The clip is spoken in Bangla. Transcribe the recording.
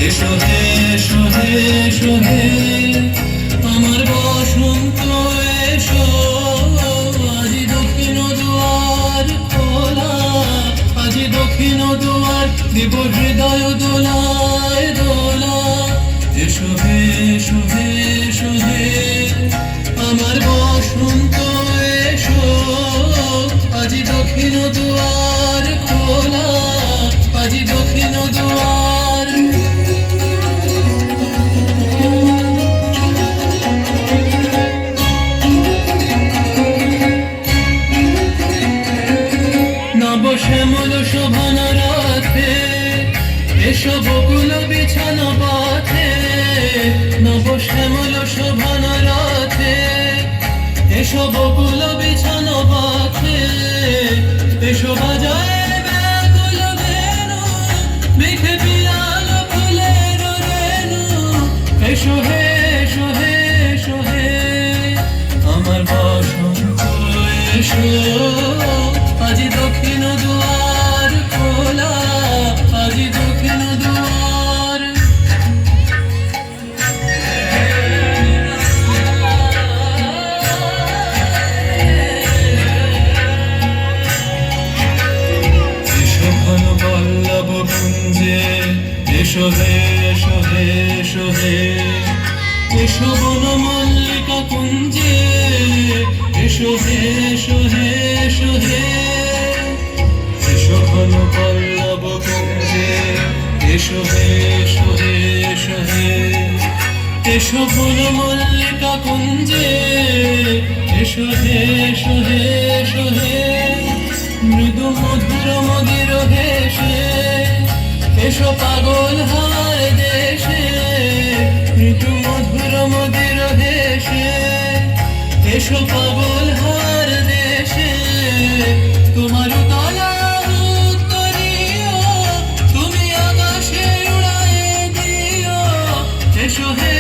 এসো হে এসো হে এসো হে আমার বসন্ত এসো, আজি দক্ষিণ দুয়ার খোলা, আজি দক্ষিণ দুয়ার দিব হৃদয় দোলায় দোলা। এসো হে এসো হে এসো হে আমার বসন্ত এসো, আজি দক্ষিণ দুয়ার খোলা, আজি দক্ষিণ দুয়ার। নব শ্যামল শোভন রাতে এসো বকুল বিছানো পথে, নব শ্যামল শোভন রাতে এসো বকুল বিছানো পথে। এসো বাজায় ব্যাকুল বেণু, মেঘে পিয়াল ফুলের রেণু। এসো হে এসো হে এসো হে আমার বসন্ত এসো, আজি দক্ষিণ দুয়ার খোলা, আজি দক্ষিণ দুয়ার। এসো ঘন বল্লভ কুঞ্জে, এসো হে এসো হে এসো হে এসো বন মল্লিকা কুঞ্জে, এসো হে এসো হে এসো হে এসো ঘন পল্লব কুঞ্জে, এসো হে এসো হে এসো হে এসো বন মল্লিকা কুঞ্জে, এসো হে এসো হে এসো হে মৃদু মধুর মদির হেসে এসো পাগল হার দেশে, মৃদু মধুর মদির হেসে এসো পাগল হার দেশে। তোমার তলা উত্তরীয় তুমি আকাশে উড়ায়ে দিও, এসো হে